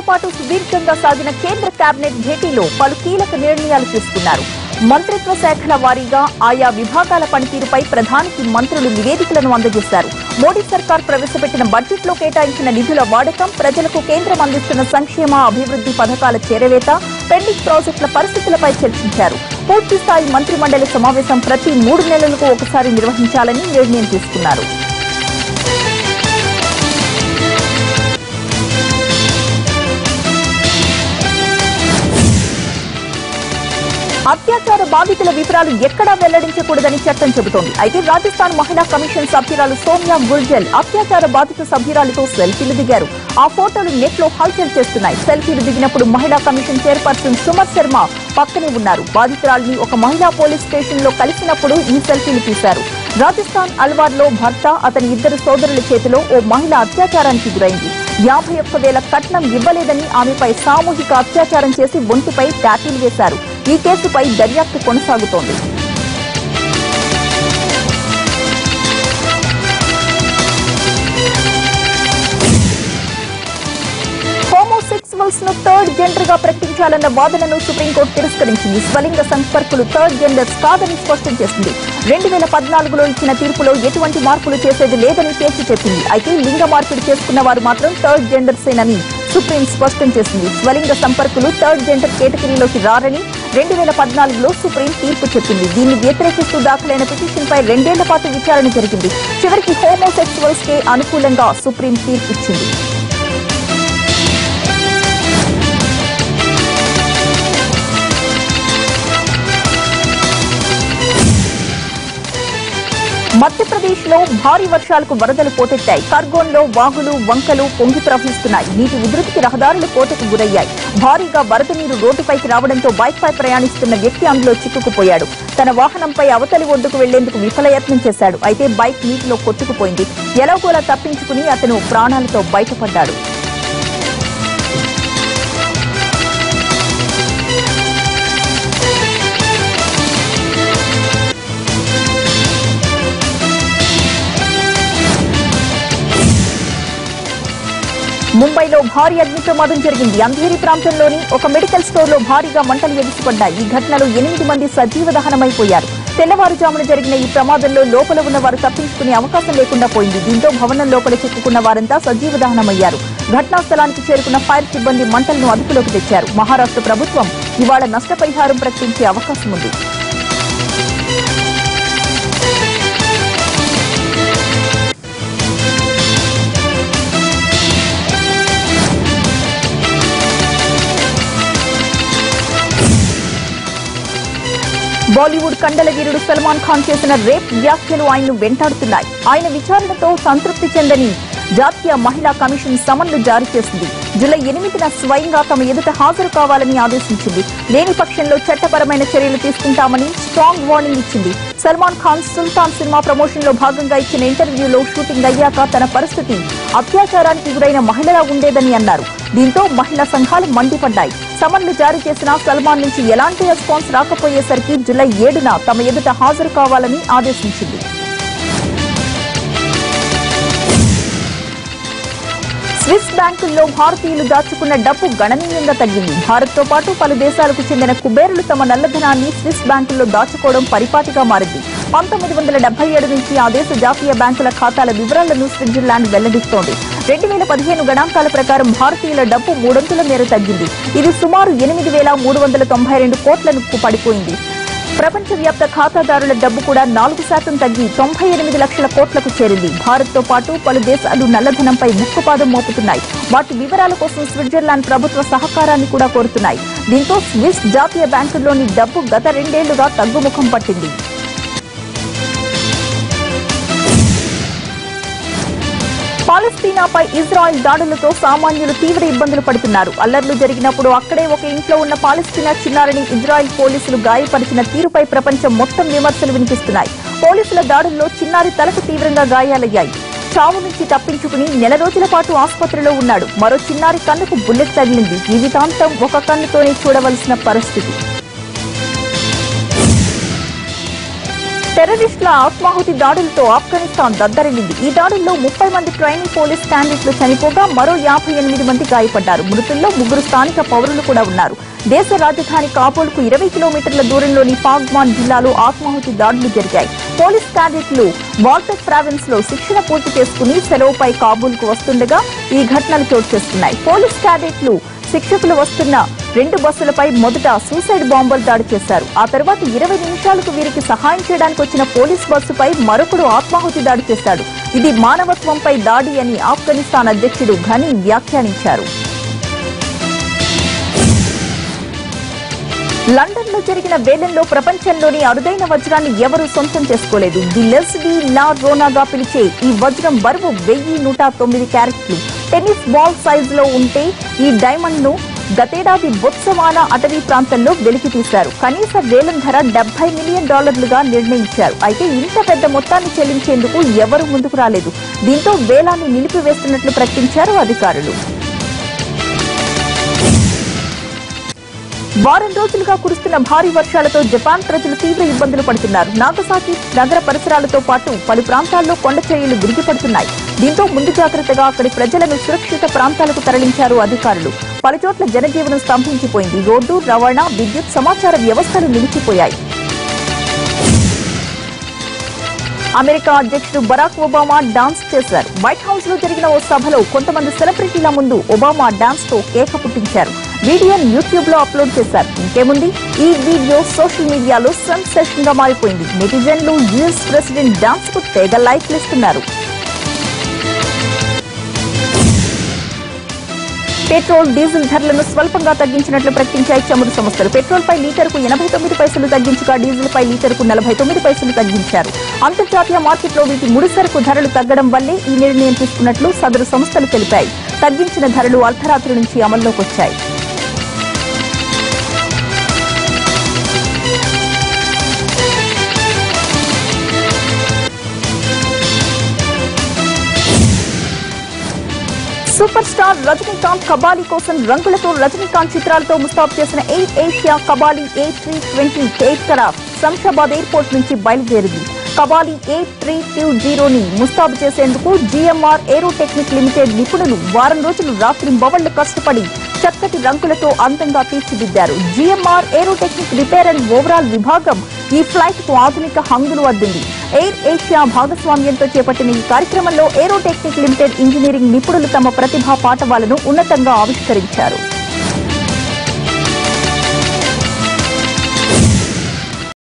పాటు సుదీర్ఘంగా సాగిన కేంద్ర కేబినెట్ భేటీలో పలు కీలక నిర్ణయాలు తీసుకున్నారు. మంత్రిత్వ శాఖల వారీగా ఆయా విభాగాల పనితీరుపై ప్రధానికి మంత్రులు నివేదికలను అందజేశారు. మోడీ సర్కార్ ప్రవేశపెట్టిన బడ్జెట్లో కేటాయించిన నిధుల వాడకం, ప్రజలకు కేంద్రం అందిస్తున్న సంక్షేమ అభివృద్ధి పథకాల చేరవేత, పెండింగ్ ప్రాజెక్టుల పరిస్థితులపై చర్చించారు. పూర్తిస్థాయి మంత్రిమండలి సమావేశం ప్రతి 3 నెలలకు ఒకసారి నిర్వహించాలని నిర్ణయం తీసుకున్నారు. అత్యాచార బాధితుల వివరాలు ఎక్కడా వెల్లడించకూడదని చట్టం చెబుతోంది. అయితే రాజస్థాన్ మహిళా కమిషన్ సభ్యురాలు సోమ్యా గుర్జల్ అత్యాచార బాధిత సభ్యురాలితో సెల్ఫీలు దిగారు. ఆ ఫోటోలు నెట్ లో హల్చల్ చేస్తున్నాయి. సెల్ఫీలు దిగినప్పుడు మహిళా కమిషన్ చైర్పర్సన్ సుమర్ శర్మ పక్కనే ఉన్నారు. బాధితురాలిని ఒక మహిళా పోలీస్ స్టేషన్ లో కలిసినప్పుడు ఈ సెల్ఫీలు తీశారు. రాజస్థాన్ అల్వార్ లో భర్త, అతని 2 సోదరుల చేతిలో ఓ మహిళ అత్యాచారానికి గురైంది. 51,000 కట్నం ఇవ్వలేదని ఆమెపై సామూహిక అత్యాచారం చేసి ఒంటిపై టాటూలు వేశారు. ఈ కేసుపై దర్యాప్తు కొనసాగుతోంది. హోమోసెక్సువల్స్ ను థర్డ్ జెండర్ గా ప్రకటించాలన్న వాదనను సుప్రీంకోర్టు తిరస్కరించింది. స్వలింగ సంపర్కులు థర్డ్ జెండర్స్ కాదని స్పష్టం చేసింది. 2014లో ఇచ్చిన తీర్పులో ఎటువంటి మార్పులు చేసేది లేదని తేల్చి చెప్పింది. అయితే లింగ మార్పిడి చేసుకున్న వారు మాత్రం థర్డ్ జెండర్సేనని సుప్రీం స్పష్టం చేసింది. స్వలింగ సంపర్కులు థర్డ్ జెండర్ కేటగిరీలోకి రారని 2014లో సుప్రీం తీర్పు చెప్పింది. దీన్ని వ్యతిరేకిస్తూ దాఖలైన పిటిషన్ పై 2 ఏళ్ల పాటు విచారణ జరిగింది. చివరికి హోమోసెక్సువల్స్ కే అనుకూలంగా సుప్రీం తీర్పు ఇచ్చింది. మధ్యప్రదేశ్ లో భారీ వర్షాలకు వరదలు పోటెత్తాయి. ఖర్గోన్లో వాగులు, వంకలు పొంగి ప్రవహిస్తున్నాయి. నీటి ఉధృతికి రహదారులు కోటకు గురయ్యాయి. భారీగా వరద నీరు రోడ్డుపైకి రావడంతో బైక్ పై ప్రయాణిస్తున్న వ్యక్తి అందులో చిక్కుకుపోయాడు. తన వాహనంపై అవతలి ఒడ్డుకు వెళ్లేందుకు విఫలయత్నం చేశాడు. అయితే బైక్ నీటిలో కొట్టుకుపోయింది. ఎలాగోలా తప్పించుకుని అతను ప్రాణాలతో బయటపడ్డాడు. ముంబైలో భారీ అగ్ని ప్రమాదం జరిగింది. అంధేరి ప్రాంతంలోని ఒక మెడికల్ స్టోర్ లో భారీగా మంటలు ఎగిసిపడ్డాయి. ఈ ఘటనలో 8 మంది సజీవ దహనమైపోయారు. తెల్లవారుజామున జరిగిన ఈ ప్రమాదంలో లోపల ఉన్న వారు తప్పించుకునే అవకాశం లేకుండా పోయింది. దీంతో భవనం లోపల చిక్కుకున్న వారంతా సజీవ దహనమయ్యారు. ఘటనా స్థలానికి చేరుకున్న ఫైర్ సిబ్బంది మంటలను అదుపులోకి తెచ్చారు. మహారాష్ట్ర ప్రభుత్వం ఇవాళ నష్టపరిహారం ప్రకటించే అవకాశం ఉంది. బాలీవుడ్ కండల వీరుడు సల్మాన్ ఖాన్ చేసిన రేప్ వ్యాఖ్యలు ఆయన్ను వెంటాడుతున్నాయి. ఆయన విచారణతో సంతృప్తి చెందని జాతీయ మహిళా కమిషన్ సమన్లు జారీ చేసింది. జూలై 8న స్వయంగా తమ ఎదుట హాజరు కావాలని ఆదేశించింది. లేని పక్షంలో చట్టపరమైన చర్యలు తీసుకుంటామని స్ట్రాంగ్ వార్నింగ్ ఇచ్చింది. సల్మాన్ ఖాన్ సుల్తాన్ సినిమా ప్రమోషన్ లో భాగంగా ఇచ్చిన ఇంటర్వ్యూలో షూటింగ్ అయ్యాక తన పరిస్థితి అత్యాచారానికి గురైన మహిళలా ఉండేదని అన్నారు. దీంతో మహిళా సంఘాలు మండిపడ్డాయి. సమన్లు జారీ చేసిన సల్మాన్ నుంచి ఎలాంటి రెస్పాన్స్ రాకపోయేసరికి జూలై 7న తమ ఎదుట హాజరు కావాలని ఆదేశించింది. స్విస్ బ్యాంకుల్లో భారతీయులు దాచుకున్న డబ్బు గణనీయంగా తగ్గింది. భారత్తో పాటు పలు దేశాలకు చెందిన కుబేరులు తమ నల్లధనాన్ని స్విస్ బ్యాంకుల్లో దాచుకోవడం పరిపాటిగా మారింది. 1977 నుంచి ఆ దేశ జాతీయ బ్యాంకుల ఖాతాల వివరాలను స్విట్జర్లాండ్ వెల్లడిస్తోంది. 2015 గణాంకాల ప్రకారం భారతీయుల డబ్బు 3 అంకెల మేర తగ్గింది. ఇది సుమారు 8,392 కోట్లకు పడిపోయింది. ప్రపంచవ్యాప్త ఖాతాదారుల డబ్బు కూడా 4% తగ్గి 98 లక్షల కోట్లకు చేరింది. భారత్తో పాటు పలు దేశాలు నల్లధనంపై ముక్కుపాదం మోపుతున్నాయి. వాటి వివరాల కోసం స్విట్జర్లాండ్ ప్రభుత్వ సహకారాన్ని కూడా కోరుతున్నాయి. దీంతో స్విస్ జాతీయ బ్యాంకుల్లోని డబ్బు గత 2 ఏళ్లుగా తగ్గుముఖం పట్టింది. పాలస్తీనాపై ఇజ్రాయెల్ దాడులతో సామాన్యులు తీవ్ర ఇబ్బందులు పడుతున్నారు. అల్లర్లు జరిగినప్పుడు అక్కడే ఒక ఇంట్లో ఉన్న పాలస్తీనా చిన్నారిని ఇజ్రాయెల్ పోలీసులు గాయపరిచిన తీరుపై ప్రపంచం మొత్తం విమర్శలు వినిపిస్తున్నాయి. పోలీసుల దాడుల్లో చిన్నారి తలకు తీవ్రంగా గాయాలయ్యాయి. చావు నుంచి తప్పించుకుని 1 రోజుల పాటు ఆసుపత్రిలో ఉన్నాడు. మరో చిన్నారి కన్నుకు బుల్లెట్ తగిలింది. జీవితాంతం ఒక కన్నుతోనే చూడవలసిన పరిస్థితి. టెర్రరిస్టుల ఆత్మాహుతి దాడులతో ఆఫ్ఘనిస్తాన్ దద్దరిల్లింది. ఈ దాడుల్లో 30 మంది ట్రైనింగ్ పోలీస్ క్యాండిడేట్లు చనిపోగా మరో 58 మంది గాయపడ్డారు. మృతుల్లో 3 స్థానిక పౌరులు కూడా ఉన్నారు. దేశ రాజధాని కాబూల్కు 20 కిలోమీటర్ల దూరంలోని పాగ్మాన్ జిల్లాలో ఆత్మాహుతి దాడులు జరిగాయి. పోలీస్ క్యాండిడేట్లు వాల్టర్ ప్రావిన్స్ లో శిక్షణ పూర్తి చేసుకుని సెలవుపై కాబూల్కు వస్తుండగా ఈ ఘటనలు చోటు చేసుకున్నాయి. పోలీస్ క్యాండిడేట్లు శిక్షకులు వస్తున్న 2 బస్సులపై మొదట సూసైడ్ బాంబర్ దాడి చేశారు. ఆ తర్వాత 20 నిమిషాలకు వీరికి సహాయం చేయడానికి వచ్చిన పోలీస్ బస్సుపై మరొకడు ఆత్మాహుతి దాడి చేశాడు. ఇది మానవత్వంపై దాడి అని ఆఫ్ఘనిస్తాన్ అధ్యక్షుడు ఘనీ వ్యాఖ్యానించారు. లండన్ లో జరిగిన వేలంలో ప్రపంచంలోని అరుదైన వజ్రాన్ని ఎవరూ సొంతం చేసుకోలేదు. ది లెస్లీ లా రోనాగా పిలిచే ఈ వజ్రం బరువు 1109 క్యారెట్లు. టెన్నిస్ బాల్ సైజులో ఉంటే ఈ డైమండ్ ను గతేడాది బొత్సవానా అటవీ ప్రాంతంలో వెలికి తీశారు. కనీస వేలం ధర $70 మిలియన్ నిర్ణయించారు. అయితే ఇంత పెద్ద మొత్తాన్ని చెల్లించేందుకు ఎవరూ ముందుకు రాలేదు. దీంతో వేలాన్ని నిలిపివేస్తున్నట్లు ప్రకటించారు అధికారులు. వారం రోజులుగా కురుస్తున్న భారీ వర్షాలతో జపాన్ ప్రజలు తీవ్ర ఇబ్బందులు పడుతున్నారు. నాగసాకి నగర పరిసరాలతో పాటు పలు ప్రాంతాల్లో కొండ చర్యలు విరిగిపడుతున్నాయి. దీంతో ముందు జాగ్రత్తగా అక్కడి ప్రజలను సురక్షిత ప్రాంతాలకు తరలించారు అధికారులు. పలుచోట్ల జనజీవనం స్తంభించిపోయింది. రోడ్డు, రవాణా, విద్యుత్, సమాచార వ్యవస్థలు నిలిచిపోయాయి. అమెరికా అధ్యక్షుడు బరాక్ ఒబామా డాన్స్ చేశారు. వైట్ హౌస్ లో జరిగిన ఓ సభలో కొంతమంది సెలబ్రిటీల ముందు ఒబామా డాన్స్ తో కేక పుట్టించారు. వీడియోను యూట్యూబ్ లో అప్లోడ్ చేశారు. ఇంకేముంది, ఈ వీడియో సోషల్ మీడియాలో సెన్సేషన్ గా మారిపోయింది. నెటిజన్లు యుఎస్ ప్రెసిడెంట్ డాన్స్ కు తెగ లైక్లు ఇస్తున్నారు. పెట్రోల్, డీజిల్ ధరలను స్వల్పంగా తగ్గించినట్లు ప్రకటించాయి చమురు సంస్థలు. పెట్రోల్ పై లీటరుకు 89 పైసలు తగ్గించగా డీజిల్ పై లీటరుకు 49 పైసలు తగ్గించారు. అంతర్జాతీయ మార్కెట్లో వీటి ముడిసరుకు ధరలు తగ్గడం వల్లే ఈ నిర్ణయం తీసుకున్నట్లు సదరు సంస్థలు తెలిపాయి. తగ్గించిన ధరలు అర్ధరాత్రి నుంచి అమల్లోకి వచ్చాయి. సూపర్ స్టార్ రజనీకాంత్ కబాలీ కోసం రంగులతో రజనీకాంత్ చిత్రాలతో ముస్తాబు చేసిన air Asia Kabali A320 air craft Shamshabad airport నుంచి బయలుదేరింది. కబాలీ A320ని ముస్తాబు చేసేందుకు GMR ఏరోటెక్నిక్ లిమిటెడ్ నిపుణులు వారం రోజులు రాత్రింబవళ్లు కష్టపడి చక్కటి రంగులతో అందంగా తీర్చిదిద్దారు. GMR ఏరోటెక్నిక్ రిపేర్ అండ్ ఓవరాల్ విభాగం ఈ ఫ్లైట్ కు ఆధునిక హంగులు అద్దింది. ఎయిర్ ఏషియా భాగస్వామ్యంతో చేపట్టిన ఈ కార్యక్రమంలో ఏరోటెక్నిక్ లిమిటెడ్ ఇంజనీరింగ్ నిపుణులు తమ ప్రతిభా పాఠవాలను ఉన్నతంగా ఆవిష్కరించారు.